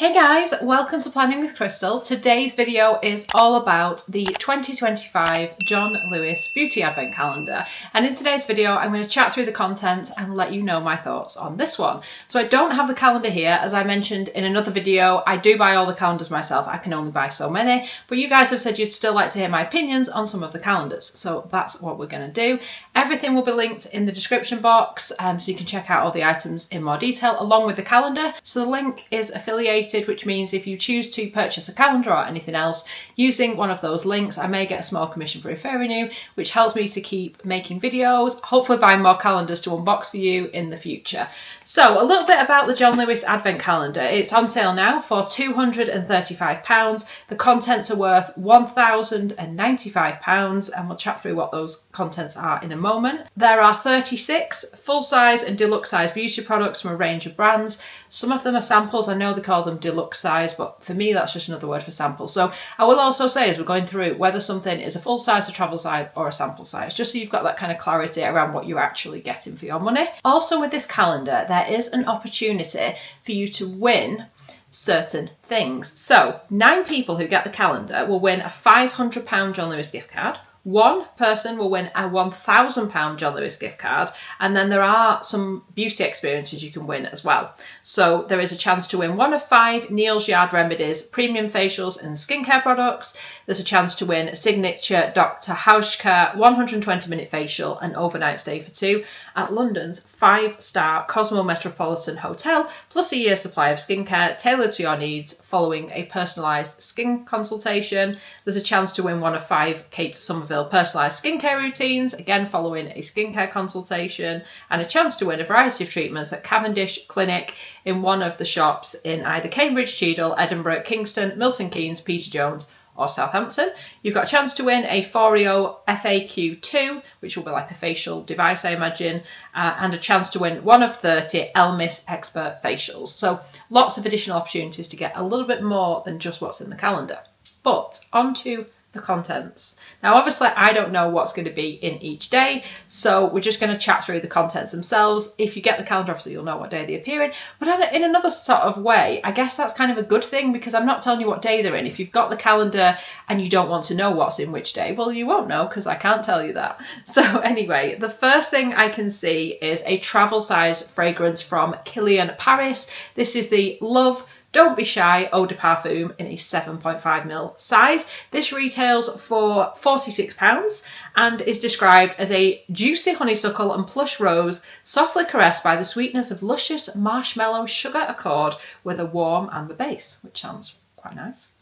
Hey guys, welcome to Planning with Crystal. Today's video is all about the 2025 John Lewis Beauty Advent Calendar. And in today's video, I'm going to chat through the content and let you know my thoughts on this one. So I don't have the calendar here. As I mentioned in another video, I do buy all the calendars myself. I can only buy so many, but you guys have said you'd still like to hear my opinions on some of the calendars. So that's what we're going to do. Everything will be linked in the description box, so you can check out all the items in more detail along with the calendar. So the link is affiliated, which means if you choose to purchase a calendar or anything else using one of those links, I may get a small commission for referring you, which helps me to keep making videos, hopefully buying more calendars to unbox for you in the future. So a little bit about the John Lewis Advent Calendar. It's on sale now for £235. The contents are worth £1,095, and we'll chat through what those contents are in a moment. There are 36 full-size and deluxe-size beauty products from a range of brands. Some of them are samples. I know they call them deluxe size, but for me that's just another word for sample. So I will also say as we're going through whether something is a full size, a travel size or a sample size, just so you've got that kind of clarity around what you're actually getting for your money. Also with this calendar, there is an opportunity for you to win certain things. So 9 people who get the calendar will win a £500 John Lewis gift card. One person will win a £1,000 John Lewis gift card, and then there are some beauty experiences you can win as well. So there is a chance to win one of 5 Neal's Yard Remedies premium facials and skincare products. There's a chance to win a signature Dr. Hauschka 120-minute facial and overnight stay for 2 at London's 5-star Cosmo Metropolitan Hotel, plus a year's supply of skincare tailored to your needs following a personalised skin consultation. There's a chance to win one of 5 Kate Somerville personalised skincare routines, again following a skincare consultation, and a chance to win a variety of treatments at Cavendish Clinic in one of the shops in either Cambridge, Cheadle, Edinburgh, Kingston, Milton Keynes, Peter Jones or Southampton. You've got a chance to win a Foreo FAQ2, which will be like a facial device, I imagine, and a chance to win one of 30 Elmis Expert facials. So lots of additional opportunities to get a little bit more than just what's in the calendar. But on to the contents. Now obviously I don't know what's going to be in each day, so we're just going to chat through the contents themselves. If you get the calendar, obviously you'll know what day they appear in, but in another sort of way, I guess that's kind of a good thing, because I'm not telling you what day they're in. If you've got the calendar and you don't want to know what's in which day, well, you won't know because I can't tell you that. So anyway, the first thing I can see is a travel size fragrance from Kilian Paris. This is the Love Don't Be Shy Eau de Parfum in a 7.5ml size. This retails for £46 and is described as a juicy honeysuckle and plush rose, softly caressed by the sweetness of luscious marshmallow sugar accord with a warm amber base, which sounds quite nice.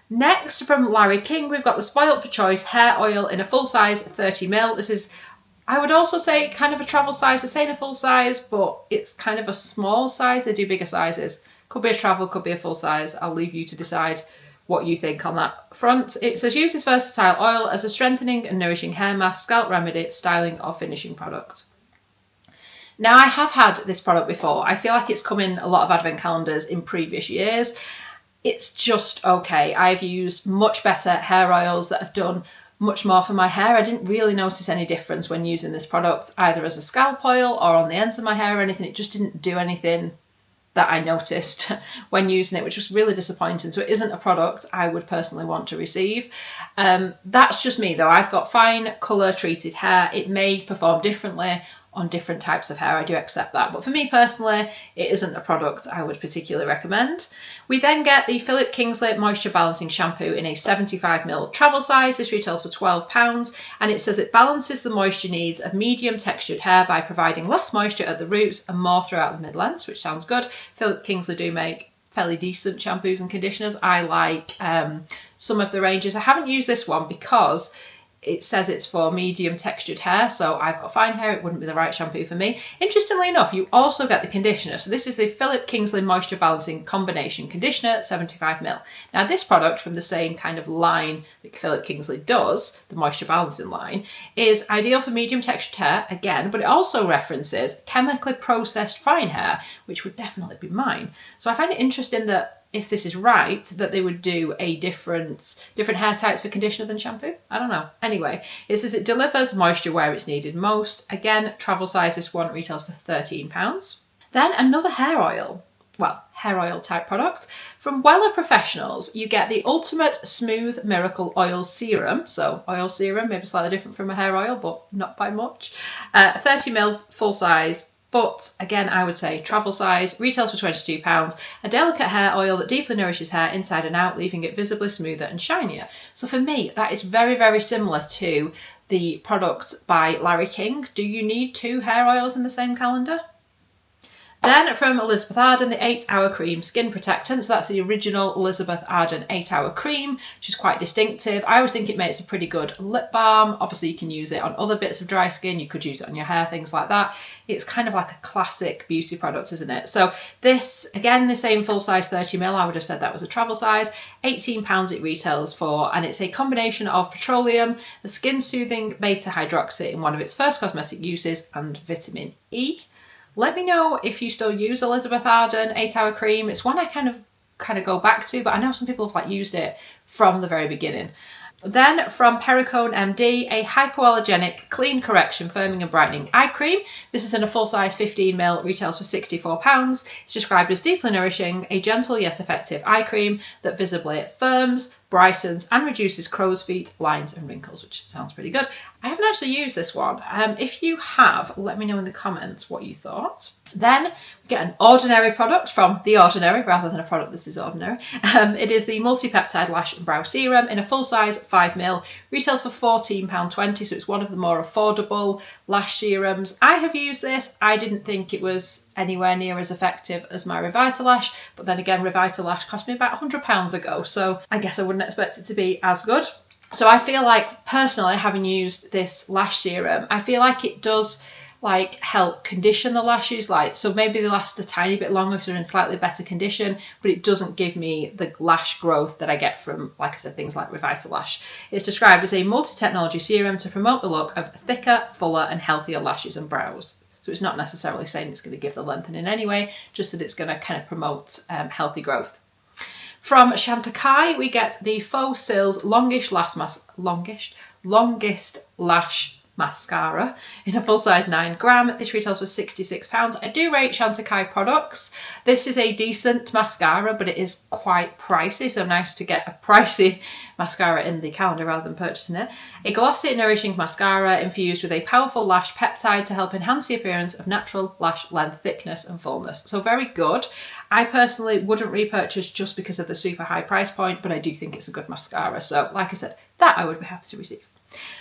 Next, from Larry King, we've got the Spoilt for Choice hair oil in a full size 30ml. This is, I would also say, kind of a travel size. They're saying a full size, but it's kind of a small size. They do bigger sizes. Could be a travel, could be a full size. I'll leave you to decide what you think on that front. It says, use this versatile oil as a strengthening and nourishing hair mask, scalp remedy, styling or finishing product. Now I have had this product before. I feel like it's come in a lot of advent calendars in previous years. It's just okay. I've used much better hair oils that have done much more for my hair. I didn't really notice any difference when using this product, either as a scalp oil or on the ends of my hair or anything. It just didn't do anything that I noticed when using it, which was really disappointing. So it isn't a product I would personally want to receive. That's just me though. I've got fine colour treated hair. It may perform differently on different types of hair, I do accept that. But for me personally, it isn't a product I would particularly recommend. We then get the Philip Kingsley Moisture Balancing Shampoo in a 75ml travel size. This retails for £12, and it says it balances the moisture needs of medium textured hair by providing less moisture at the roots and more throughout the mid-lengths, which sounds good. Philip Kingsley do make fairly decent shampoos and conditioners. I like some of the ranges. I haven't used this one because it says it's for medium textured hair, so I've got fine hair, it wouldn't be the right shampoo for me. Interestingly enough, you also get the conditioner. So this is the Philip Kingsley Moisture Balancing Combination Conditioner, 75ml. Now this product from the same kind of line that Philip Kingsley does, the moisture balancing line, is ideal for medium textured hair, again, but it also references chemically processed fine hair, which would definitely be mine. So I find it interesting that if this is right, that they would do a different hair types for conditioner than shampoo. I don't know. Anyway, it says it delivers moisture where it's needed most. Again, travel size, this one retails for £13. Then another hair oil well, hair oil type product. From Wella Professionals, you get the Ultimate Smooth Miracle Oil Serum. So oil serum, maybe slightly different from a hair oil, but not by much. 30ml full size, but again, I would say travel size, retails for £22. A delicate hair oil that deeply nourishes hair inside and out, leaving it visibly smoother and shinier. So for me, that is very, very similar to the product by Larry King. Do you need 2 hair oils in the same calendar? Then from Elizabeth Arden, the 8-Hour Cream Skin Protectant. So that's the original Elizabeth Arden 8-Hour Cream, which is quite distinctive. I always think it makes a pretty good lip balm. Obviously you can use it on other bits of dry skin. You could use it on your hair, things like that. It's kind of like a classic beauty product, isn't it? So this, again, the same full size 30ml, I would have said that was a travel size. £18 it retails for, and it's a combination of petroleum, the skin soothing beta hydroxy in one of its first cosmetic uses, and vitamin E. Let me know if you still use Elizabeth Arden 8-Hour Cream. It's one I kind of go back to, but I know some people have used it from the very beginning. Then from Perricone MD, a hypoallergenic clean correction firming and brightening eye cream. This is in a full size 15ml, retails for £64. It's described as deeply nourishing, a gentle yet effective eye cream that visibly firms, brightens and reduces crow's feet, lines and wrinkles, which sounds pretty good. I haven't actually used this one. If you have, let me know in the comments what you thought. Then we get an ordinary product from The Ordinary, rather than a product that is ordinary. It is the Multi-Peptide Lash and Brow Serum in a full size 5ml, retails for £14.20, so it's one of the more affordable lash serums. I have used this. I didn't think it was anywhere near as effective as my Revitalash, but then again, Revitalash cost me about £100 ago, so I guess I wouldn't expect it to be as good. So I feel like, personally, having used this lash serum, I feel like it does help condition the lashes, so maybe they last a tiny bit longer because they're in slightly better condition, but it doesn't give me the lash growth that I get from, like I said, things like Revitalash. It's described as a multi-technology serum to promote the look of thicker, fuller and healthier lashes and brows. So it's not necessarily saying it's going to give the length in any way, just that it's going to kind of promote healthy growth. From Chantecaille, we get the Faux Cils Longest Lash Mascara in a full size 9g. This retails for £66. I do rate Chantecaille products. This is a decent mascara, but it is quite pricey, so nice to get a pricey mascara in the calendar rather than purchasing it. A glossy, nourishing mascara infused with a powerful lash peptide to help enhance the appearance of natural lash length, thickness and fullness. So very good. I personally wouldn't repurchase just because of the super high price point, but I do think it's a good mascara. So like I said, that I would be happy to receive.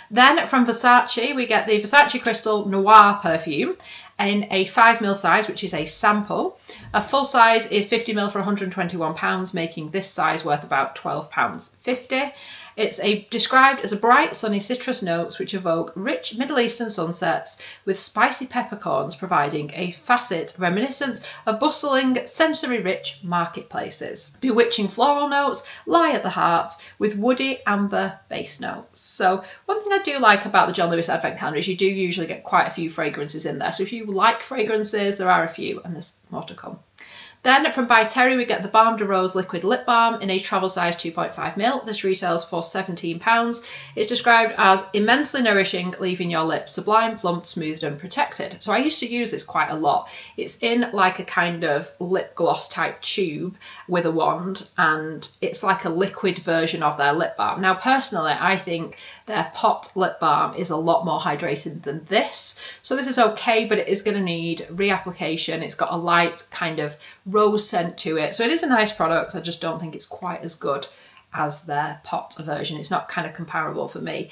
Then from Versace, we get the Versace Crystal Noir perfume in a 5ml size, which is a sample. A full size is 50ml for £121, making this size worth about £12.50. It's described as a bright, sunny citrus notes which evoke rich Middle Eastern sunsets with spicy peppercorns providing a facet reminiscent of bustling, sensory-rich marketplaces. Bewitching floral notes lie at the heart with woody amber base notes. So one thing I do like about the John Lewis Advent Calendar is you do usually get quite a few fragrances in there. So if you like fragrances, there are a few and there's more to come. Then from By Terry, we get the Balm de Rose Liquid Lip Balm in a travel size 2.5ml. This retails for £17. It's described as immensely nourishing, leaving your lips sublime, plumped, smoothed and protected. So I used to use this quite a lot. It's in like a kind of lip gloss type tube with a wand, and it's like a liquid version of their lip balm. Now personally, I think their pot lip balm is a lot more hydrated than this. So this is okay, but it is going to need reapplication. It's got a light kind of rose scent to it. So it is a nice product. I just don't think it's quite as good as their pot version. It's not kind of comparable for me.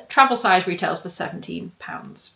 Travel size retails for £17.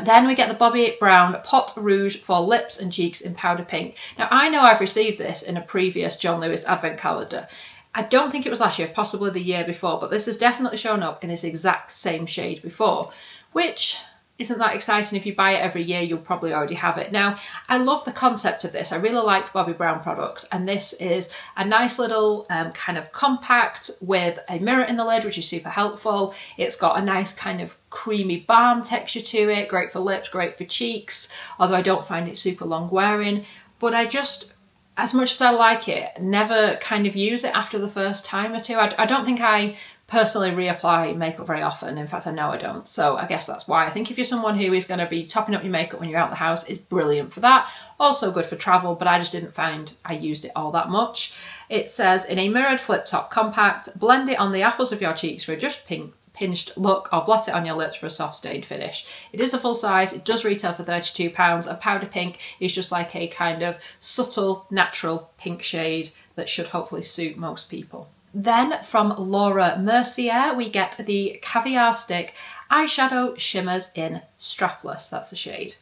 Then we get the Bobbi Brown Pot Rouge for lips and cheeks in powder pink. Now I know I've received this in a previous John Lewis Advent Calendar. I don't think it was last year, possibly the year before, but this has definitely shown up in its exact same shade before, which isn't that exciting. If you buy it every year, you'll probably already have it. Now, I love the concept of this. I really like Bobbi Brown products, and this is a nice little kind of compact with a mirror in the lid, which is super helpful. It's got a nice kind of creamy balm texture to it, great for lips, great for cheeks, although I don't find it super long wearing, but I just, as much as I like it, never kind of use it after the first time or two. I don't think I personally reapply makeup very often. In fact, I know I don't. So I guess that's why. I think if you're someone who is going to be topping up your makeup when you're out of the house, it's brilliant for that. Also good for travel, but I just didn't find I used it all that much. It says, in a mirrored flip top compact, blend it on the apples of your cheeks for a just pinched look, or blot it on your lips for a soft stained finish. It is a full size, it does retail for £32, and powder pink is just like a kind of subtle, natural pink shade that should hopefully suit most people. Then from Laura Mercier, we get the Caviar Stick Eyeshadow Shimmers in Strapless, that's the shade.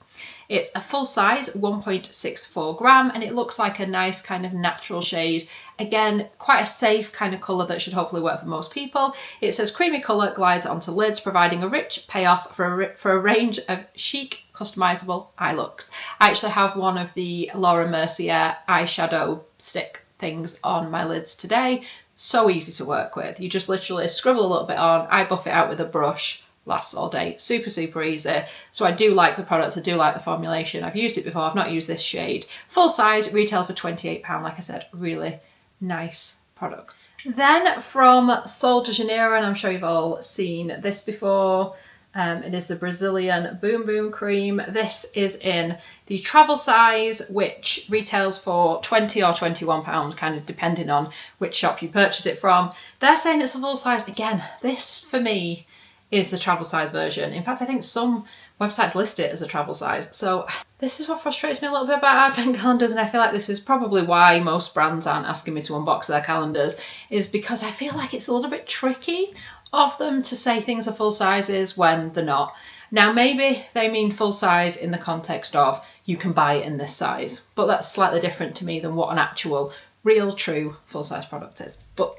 It's a full size 1.64 gram and it looks like a nice kind of natural shade. Again, quite a safe kind of colour that should hopefully work for most people. It says creamy colour glides onto lids, providing a rich payoff for a range of chic, customisable eye looks. I actually have one of the Laura Mercier eyeshadow stick things on my lids today. So easy to work with. You just literally scribble a little bit on, I buff it out with a brush, lasts all day. Super, super easy. So I do like the product, I do like the formulation. I've used it before, I've not used this shade. Full size, retail for £28, like I said, really nice product. Then from Sol de Janeiro, and I'm sure you've all seen this before, it is the Brazilian Boom Boom Cream. This is in the travel size, which retails for £20 or £21, kind of depending on which shop you purchase it from. They're saying it's a full size. Again, this for me is the travel size version. In fact, I think some websites list it as a travel size. So this is what frustrates me a little bit about advent calendars, and I feel like this is probably why most brands aren't asking me to unbox their calendars, is because I feel like it's a little bit tricky of them to say things are full sizes when they're not. Now, maybe they mean full size in the context of you can buy it in this size, but that's slightly different to me than what an actual, real, true full size product is. But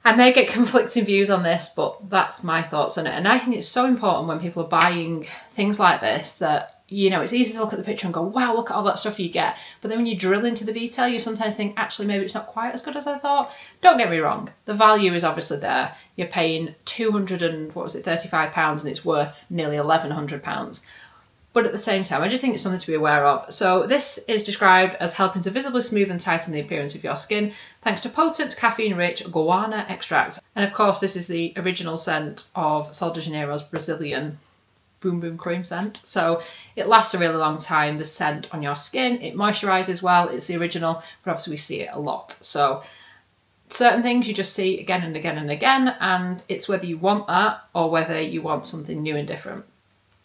I may get conflicting views on this, but that's my thoughts on it. And I think it's so important when people are buying things like this that, you know, it's easy to look at the picture and go, wow, look at all that stuff you get. But then when you drill into the detail, you sometimes think, actually, maybe it's not quite as good as I thought. Don't get me wrong. The value is obviously there. You're paying £35 and it's worth nearly £1,100. But at the same time, I just think it's something to be aware of. So this is described as helping to visibly smooth and tighten the appearance of your skin thanks to potent caffeine-rich guarana extract. And of course, this is the original scent of Sol de Janeiro's Brazilian Boom Boom Cream scent. So it lasts a really long time, the scent on your skin. It moisturises well, it's the original, but obviously we see it a lot. So certain things you just see again and again and again, and it's whether you want that or whether you want something new and different.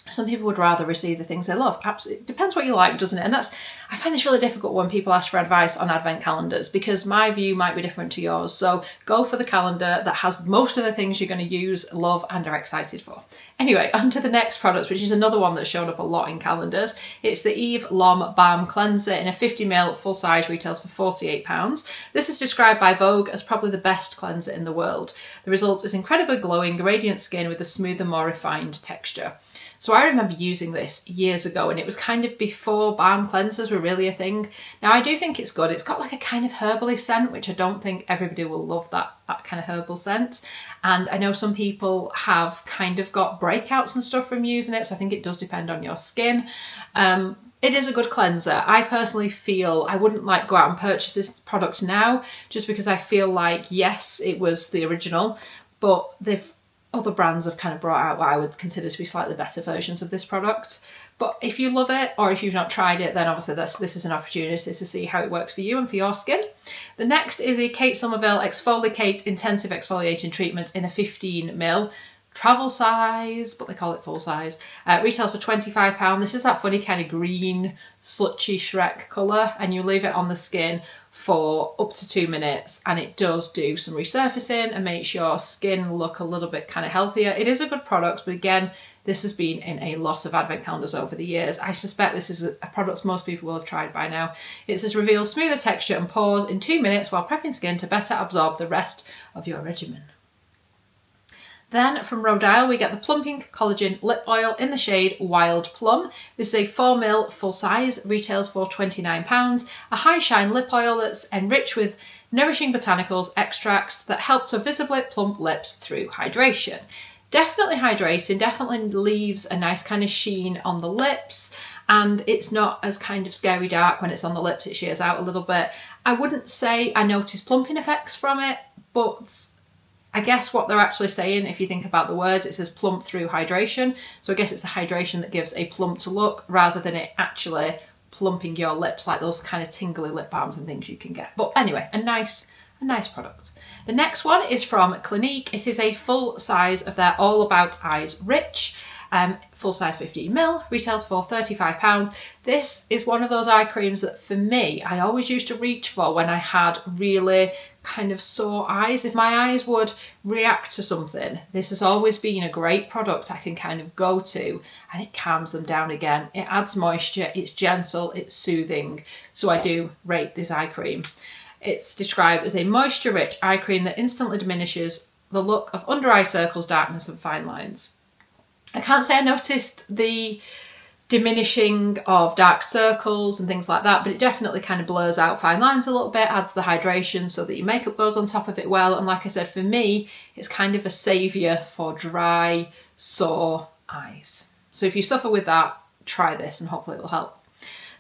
Some people would rather receive the things they love. Absolutely, it depends what you like, doesn't it? And I find this really difficult when people ask for advice on advent calendars because my view might be different to yours. So go for the calendar that has most of the things you're going to use, love, and are excited for. Anyway, on to the next product, which is another one that's shown up a lot in calendars. It's the Eve L'Homme Balm Cleanser in a 50ml full size, retails for £48. This is described by Vogue as probably the best cleanser in the world. The result is incredibly glowing, radiant skin with a smoother, more refined texture. So I remember using this years ago and it was kind of before balm cleansers were really a thing. Now I do think it's good. It's got like a kind of herbally scent, which I don't think everybody will love that kind of herbal scent. And I know some people have kind of got breakouts and stuff from using it. So I think it does depend on your skin. It is a good cleanser. I personally feel I wouldn't like go out and purchase this product now just because I feel like, yes, it was the original, but other brands have kind of brought out what I would consider to be slightly better versions of this product. But if you love it, or if you've not tried it, then obviously this is an opportunity to see how it works for you and for your skin. The next is the Kate Somerville Exfoliate Intensive Exfoliating Treatment in a 15ml. Travel size, but they call it full size. Retails for £25. This is that funny kind of green, slutchy Shrek colour, and you leave it on the skin for up to 2 minutes, and it does do some resurfacing and makes your skin look a little bit kind of healthier. It is a good product, but again, this has been in a lot of advent calendars over the years. I suspect this is a product most people will have tried by now. It says reveals smoother texture and pores in 2 minutes while prepping skin to better absorb the rest of your regimen. Then from Rodile, we get the Plumping Collagen Lip Oil in the shade Wild Plum. This is a 4ml full size, retails for £29. A high shine lip oil that's enriched with nourishing botanicals, extracts that help to visibly plump lips through hydration. Definitely hydrating, definitely leaves a nice kind of sheen on the lips, and it's not as kind of scary dark when it's on the lips, it shears out a little bit. I wouldn't say I notice plumping effects from it, but I guess what they're actually saying, if you think about the words, it says plump through hydration. So I guess it's the hydration that gives a plumped look rather than it actually plumping your lips like those kind of tingly lip balms and things you can get. But anyway, a nice product. The next one is from Clinique. It is a full size of their All About Eyes Rich. Full size 15ml, retails for £35. This is one of those eye creams that for me, I always used to reach for when I had really kind of sore eyes. If my eyes would react to something, this has always been a great product I can kind of go to, and it calms them down again. It adds moisture, it's gentle, it's soothing. So I do rate this eye cream. It's described as a moisture-rich eye cream that instantly diminishes the look of under eye circles, darkness and fine lines. I can't say I noticed the diminishing of dark circles and things like that, but it definitely kind of blurs out fine lines a little bit, adds the hydration so that your makeup goes on top of it well. And like I said, for me, it's kind of a saviour for dry, sore eyes. So if you suffer with that, try this and hopefully it will help.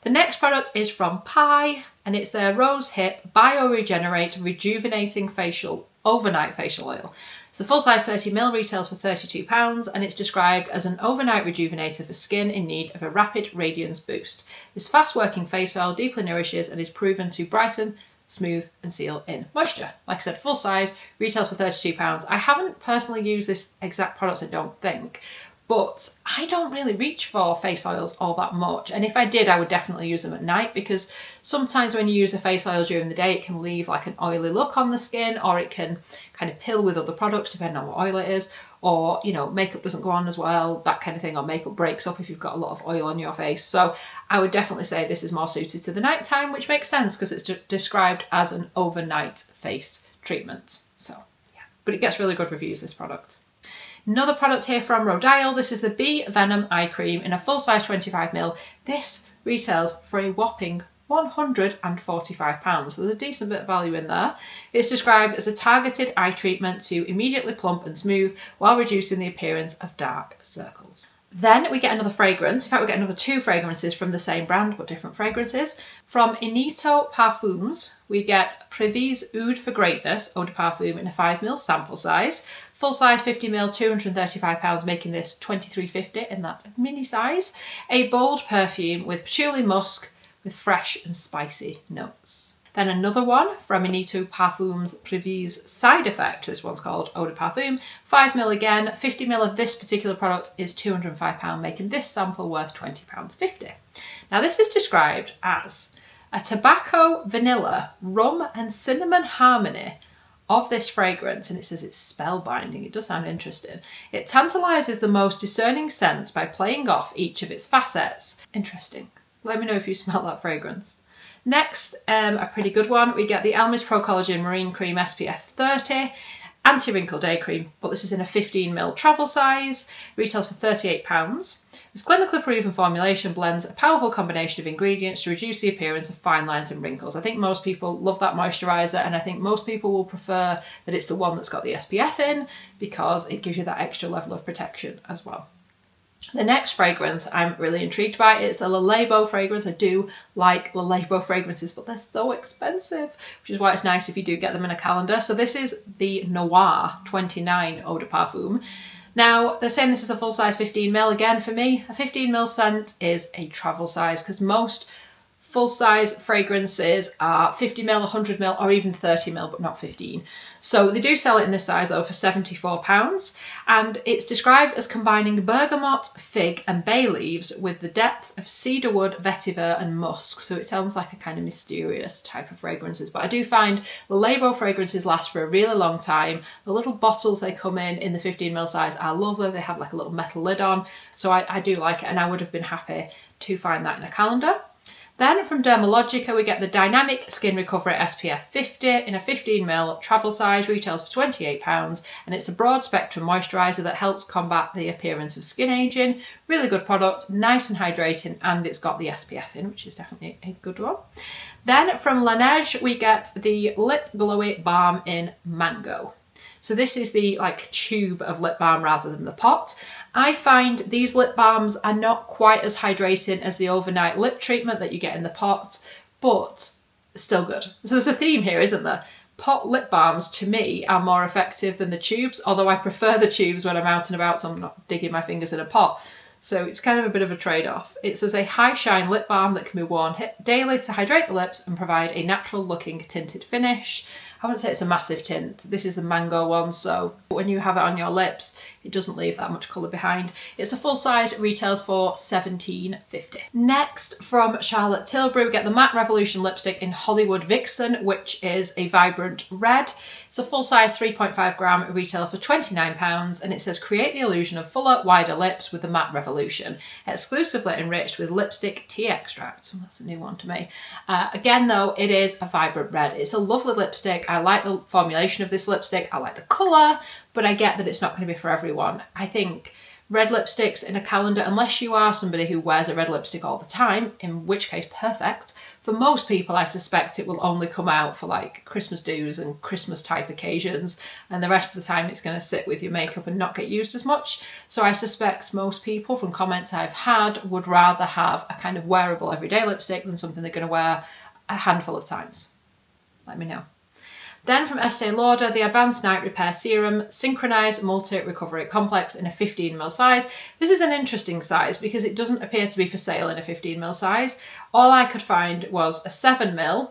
The next product is from Pi, and it's their Rose Hip Bioregenerate Rejuvenating Overnight Facial Oil. It's a full size 30ml, retails for £32, and it's described as an overnight rejuvenator for skin in need of a rapid radiance boost. This fast working face oil deeply nourishes and is proven to brighten, smooth and seal in moisture. Like I said, full size, retails for £32. I haven't personally used this exact product, I don't think, but I don't really reach for face oils all that much. And if I did, I would definitely use them at night, because sometimes when you use a face oil during the day, it can leave like an oily look on the skin, or it can kind of pill with other products depending on what oil it is, or, you know, makeup doesn't go on as well, that kind of thing, or makeup breaks up if you've got a lot of oil on your face. So I would definitely say this is more suited to the night time, which makes sense because it's described as an overnight face treatment. So yeah, but it gets really good reviews, this product. Another product here from Rodial. This is the Bee Venom Eye Cream in a full size 25ml. This retails for a whopping £145, so there's a decent bit of value in there. It's described as a targeted eye treatment to immediately plump and smooth while reducing the appearance of dark circles. Then we get another fragrance. In fact, we get another 2 fragrances from the same brand, but different fragrances. From Inito Parfums, we get Prévise Oud for Greatness Eau de Parfum in a 5ml sample size. Full size 50ml, £235, making this $23.50 in that mini size. A bold perfume with patchouli musk with fresh and spicy notes. Then another one from Inito Parfums Prévise Side Effect. This one's called Eau de Parfum. 5ml again. 50ml of this particular product is £205, making this sample worth £20.50. Now this is described as a tobacco, vanilla, rum and cinnamon harmony of this fragrance, and it says it's spellbinding. It does sound interesting. It tantalises the most discerning sense by playing off each of its facets. Interesting. Let me know if you smell that fragrance. Next, a pretty good one, we get the Elmer's Pro Collagen Marine Cream SPF 30 Anti-Wrinkle Day Cream, but this is in a 15ml travel size, retails for £38. This clinically proven formulation blends a powerful combination of ingredients to reduce the appearance of fine lines and wrinkles. I think most people love that moisturiser, and I think most people will prefer that it's the one that's got the SPF in, because it gives you that extra level of protection as well. The next fragrance I'm really intrigued by. It's a Le Labo fragrance. I do like Le Labo fragrances, but they're so expensive, which is why it's nice if you do get them in a calendar. So this is the Noir 29 Eau de Parfum. Now, they're saying this is a full size 15ml. Again, for me, a 15ml scent is a travel size, because most full size fragrances are 50ml, 100ml, or even 30ml, but not 15. So they do sell it in this size though for £74, and it's described as combining bergamot, fig and bay leaves with the depth of cedarwood, vetiver and musk. So it sounds like a kind of mysterious type of fragrances, but I do find the Labo fragrances last for a really long time. The little bottles they come in the 15ml size are lovely. They have like a little metal lid on, so I do like it, and I would have been happy to find that in a calendar. Then from Dermalogica, we get the Dynamic Skin Recovery SPF 50 in a 15ml travel size, retails for £28, and it's a broad spectrum moisturiser that helps combat the appearance of skin ageing. Really good product, nice and hydrating, and it's got the SPF in, which is definitely a good one. Then from Laneige, we get the Lip Glowy Balm in Mango. So this is the like tube of lip balm rather than the pot. I find these lip balms are not quite as hydrating as the overnight lip treatment that you get in the pot, but still good. So there's a theme here, isn't there? pot lip balms to me are more effective than the tubes, although I prefer the tubes when I'm out and about so I'm not digging my fingers in a pot. So it's kind of a bit of a trade-off. It says a high shine lip balm that can be worn daily to hydrate the lips and provide a natural looking tinted finish. I wouldn't say it's a massive tint. This is the mango one, so when you have it on your lips, it doesn't leave that much colour behind. It's a full size, retails for £17.50. Next, from Charlotte Tilbury, we get the Matte Revolution lipstick in Hollywood Vixen, which is a vibrant red. It's a full size 3.5 gram, it retails for £29, and it says create the illusion of fuller, wider lips with the Matte Revolution, exclusively enriched with lipstick tea extract. That's a new one to me. Again though, it is a vibrant red. It's a lovely lipstick. I like the formulation of this lipstick. I like the colour, but I get that it's not going to be for everyone. I think red lipsticks in a calendar, unless you are somebody who wears a red lipstick all the time, in which case perfect. For most people, I suspect it will only come out for like Christmas do's and Christmas type occasions, and the rest of the time it's going to sit with your makeup and not get used as much. So I suspect most people, from comments I've had, would rather have a kind of wearable everyday lipstick than something they're going to wear a handful of times. Let me know. Then from Estee Lauder, the Advanced Night Repair Serum Synchronized Multi-Recovery Complex in a 15ml size. This is an interesting size because it doesn't appear to be for sale in a 15ml size. All I could find was a 7ml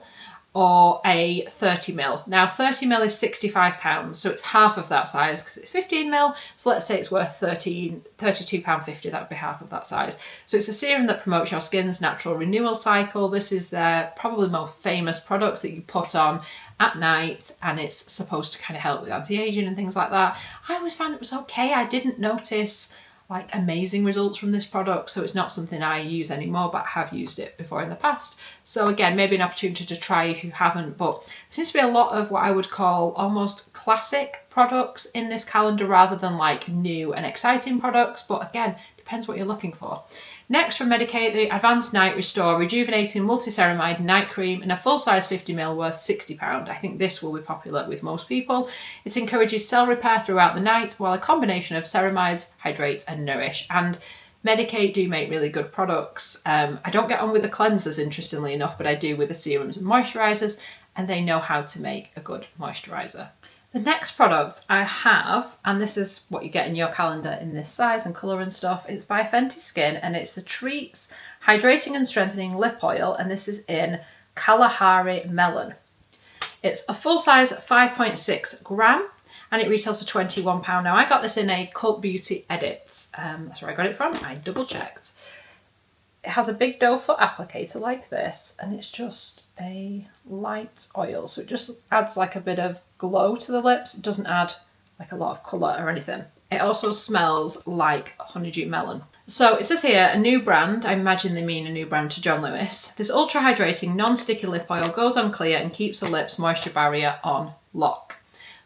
or a 30ml. Now 30ml is £65, so it's half of that size because it's 15ml. So let's say it's worth £32.50, that would be half of that size. So it's a serum that promotes your skin's natural renewal cycle. This is their probably most famous product that you put on at night, and it's supposed to kind of help with anti-aging and things like that. I always found it was okay. I didn't notice like amazing results from this product, so it's not something I use anymore, but I have used it before in the past. So again, maybe an opportunity to try if you haven't, but there seems to be a lot of what I would call almost classic products in this calendar rather than like new and exciting products, but again, depends what you're looking for. Next from Medik8, the Advanced Night Restore Rejuvenating Multi-Ceramide Night Cream in a full-size 50ml worth £60. I think this will be popular with most people. It encourages cell repair throughout the night, while a combination of ceramides hydrate and nourish. And Medik8 do make really good products. I don't get on with the cleansers, interestingly enough, but I do with the serums and moisturisers, and they know how to make a good moisturiser. The next product I have, and this is what you get in your calendar in this size and colour and stuff, it's by Fenty Skin, and it's the Treats Hydrating and Strengthening Lip Oil, and this is in Kalahari Melon. It's a full size 5.6 gram, and it retails for £21. Now I got this in a Cult Beauty Edits, that's where I got it from, I double checked. It has a big doe foot applicator like this, and it's just a light oil, so it just adds like a bit of glow to the lips. It doesn't add like a lot of colour or anything. It also smells like honeydew melon. So it says here, a new brand. I imagine they mean a new brand to John Lewis. This ultra hydrating non-sticky lip oil goes on clear and keeps the lips moisture barrier on lock.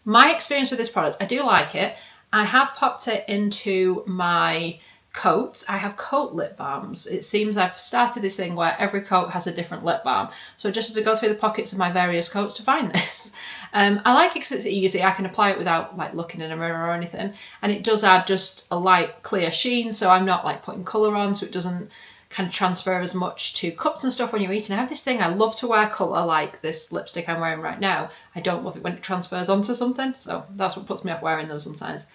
My experience with this product, I do like it. I have popped it into my coat. I have coat lip balms. It seems I've started this thing where every coat has a different lip balm. So just as I go through the pockets of my various coats to find this. I like it because it's easy. I can apply it without like looking in a mirror or anything. And it does add just a light clear sheen, so I'm not like putting colour on, so it doesn't kind of transfer as much to cups and stuff when you're eating. I have this thing, I love to wear colour like this lipstick I'm wearing right now. I don't love it when it transfers onto something, so that's what puts me off wearing them sometimes.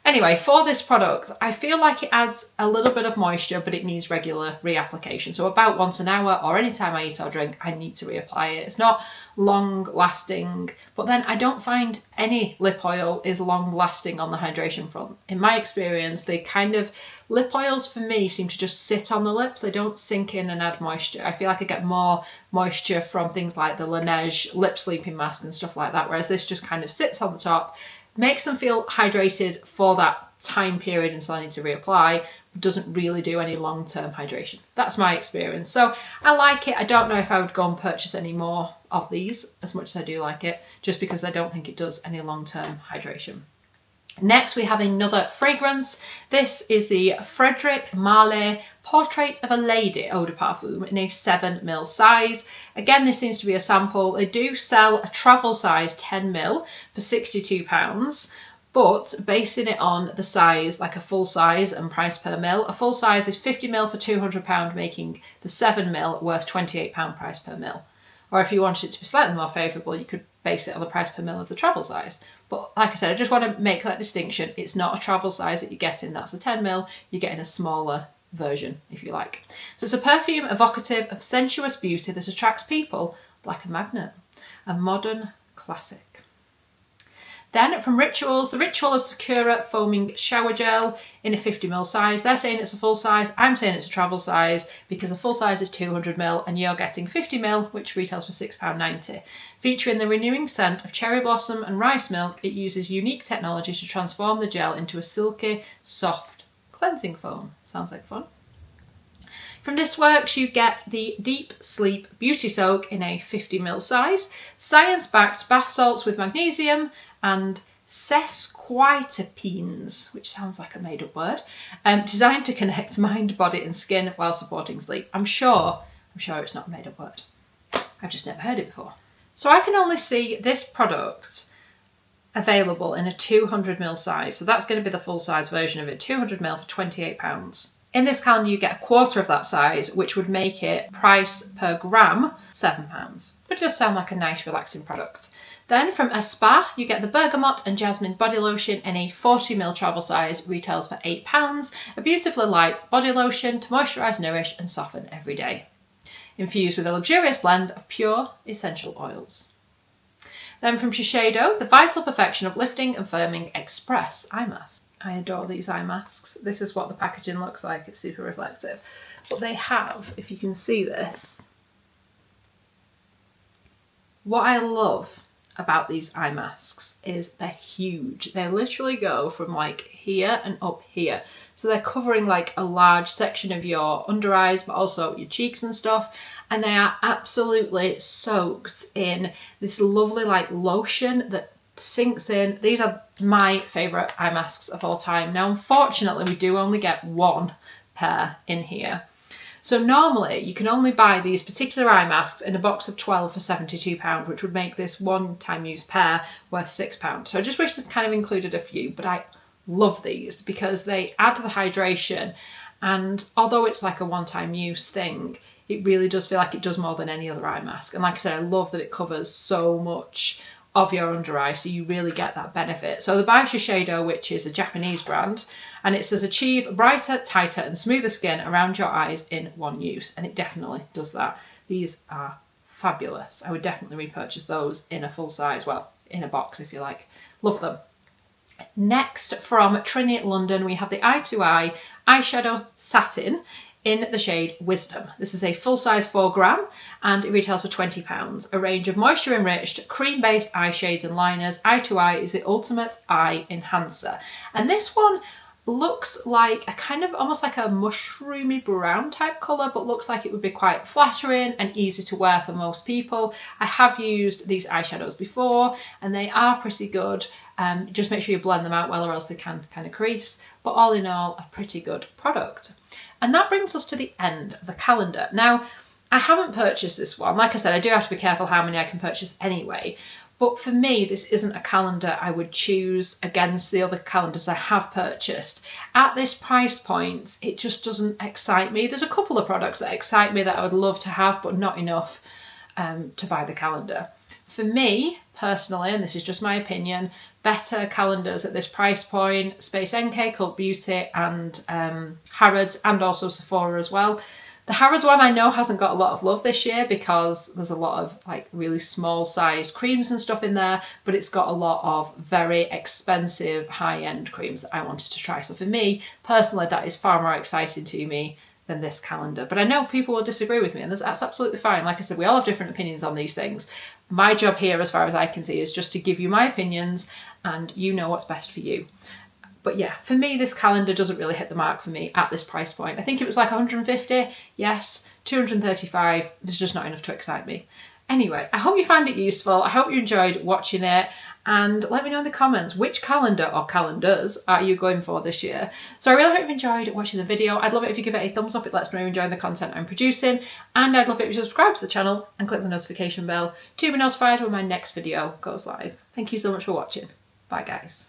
Anyway, for this product, I feel like it adds a little bit of moisture, but it needs regular reapplication. So about once an hour or any time I eat or drink, I need to reapply it. It's not long lasting, but then I don't find any lip oil is long lasting on the hydration front. In my experience, they kind of, lip oils for me seem to just sit on the lips. They don't sink in and add moisture. I feel like I get more moisture from things like the Laneige lip sleeping mask and stuff like that, whereas this just kind of sits on the top, makes them feel hydrated for that time period until I need to reapply, but doesn't really do any long-term hydration. That's my experience. So I like it. I don't know if I would go and purchase any more of these as much as I do like it, just because I don't think it does any long-term hydration. Next, we have another fragrance. This is the Frederic Malle Portrait of a Lady Eau de Parfum in a 7ml size. Again, this seems to be a sample. They do sell a travel size 10ml for £62, but basing it on the size, like a full size and price per mil, a full size is 50ml for £200, making the 7ml worth £28 price per mil. Or if you wanted it to be slightly more favourable, you could base it on the price per mil of the travel size. But like I said, I just want to make that distinction. It's not a travel size that you're getting. That's a 10ml. You're getting a smaller version, if you like. So it's a perfume evocative of sensuous beauty that attracts people like a magnet. A modern classic. Then from Rituals, the Ritual of Sakura Foaming Shower Gel in a 50ml size. They're saying it's a full size. I'm saying it's a travel size because a full size is 200ml and you're getting 50ml, which retails for £6.90. Featuring the renewing scent of cherry blossom and rice milk, it uses unique technology to transform the gel into a silky, soft cleansing foam. Sounds like fun. From This Works, you get the Deep Sleep Beauty Soak in a 50ml size, science-backed bath salts with magnesium and sesquiterpenes, which sounds like a made-up word, designed to connect mind, body and skin while supporting sleep. I'm sure it's not a made-up word. I've just never heard it before. So I can only see this product available in a 200ml size, so that's going to be the full-size version of it, 200ml for £28. In this calendar, you get a quarter of that size, which would make it price per gram £7. But it does sound like a nice, relaxing product. Then from Spa, you get the Bergamot and Jasmine Body Lotion in a 40ml travel size, retails for £8. A beautifully light body lotion to moisturise, nourish and soften every day. Infused with a luxurious blend of pure essential oils. Then from Shiseido, the Vital Perfection Uplifting and Firming Express Eye Mask. I adore these eye masks. This is what the packaging looks like. It's super reflective. But they have, if you can see this, what I love about these eye masks is they're huge. They literally go from like here and up here. So they're covering like a large section of your under eyes, but also your cheeks and stuff. And they are absolutely soaked in this lovely like lotion that sinks in. These are my favourite eye masks of all time. Now, unfortunately, we do only get one pair in here. So normally you can only buy these particular eye masks in a box of 12 for £72, which would make this one-time use pair worth £6. So I just wish they'd kind of included a few, but I love these because they add the hydration, and although it's like a one-time use thing, it really does feel like it does more than any other eye mask. And like I said, I love that it covers so much of your under eye, so you really get that benefit. So the by Shiseido, which is a Japanese brand, and it says achieve brighter, tighter and smoother skin around your eyes in one use, and it definitely does that. These are fabulous. I would definitely repurchase those in a full size, well, in a box if you like. Love them. Next from Trinity London, we have the Eye to Eye Eyeshadow Satin in the shade Wisdom. This is a full-size 4g and it retails for £20. A range of moisture-enriched, cream-based eye shades and liners. Eye to Eye is the ultimate eye enhancer. And this one looks like a kind of almost like a mushroomy brown type colour, but looks like it would be quite flattering and easy to wear for most people. I have used these eyeshadows before and they are pretty good. Just make sure you blend them out well or else they can kind of crease. But all in all, a pretty good product. And that brings us to the end of the calendar. Now, I haven't purchased this one. Like I said, I do have to be careful how many I can purchase anyway. But for me, this isn't a calendar I would choose against the other calendars I have purchased. At this price point, it just doesn't excite me. There's a couple of products that excite me that I would love to have, but not enough to buy the calendar. For me, personally, and this is just my opinion, better calendars at this price point, Space NK, Cult Beauty and Harrods, and also Sephora as well. The Harrods one I know hasn't got a lot of love this year because there's a lot of like really small sized creams and stuff in there, but it's got a lot of very expensive high-end creams that I wanted to try. So for me, personally, that is far more exciting to me than this calendar. But I know people will disagree with me and that's absolutely fine. Like I said, we all have different opinions on these things. My job here, as far as I can see, is just to give you my opinions and you know what's best for you. But yeah, for me, this calendar doesn't really hit the mark for me at this price point. I think it was like 150, yes, 235, there's just not enough to excite me. Anyway, I hope you found it useful. I hope you enjoyed watching it. And let me know in the comments, which calendar or calendars are you going for this year? So I really hope you've enjoyed watching the video. I'd love it if you give it a thumbs up. It lets me know you're enjoying the content I'm producing. And I'd love it if you subscribe to the channel and click the notification bell to be notified when my next video goes live. Thank you so much for watching. Bye guys.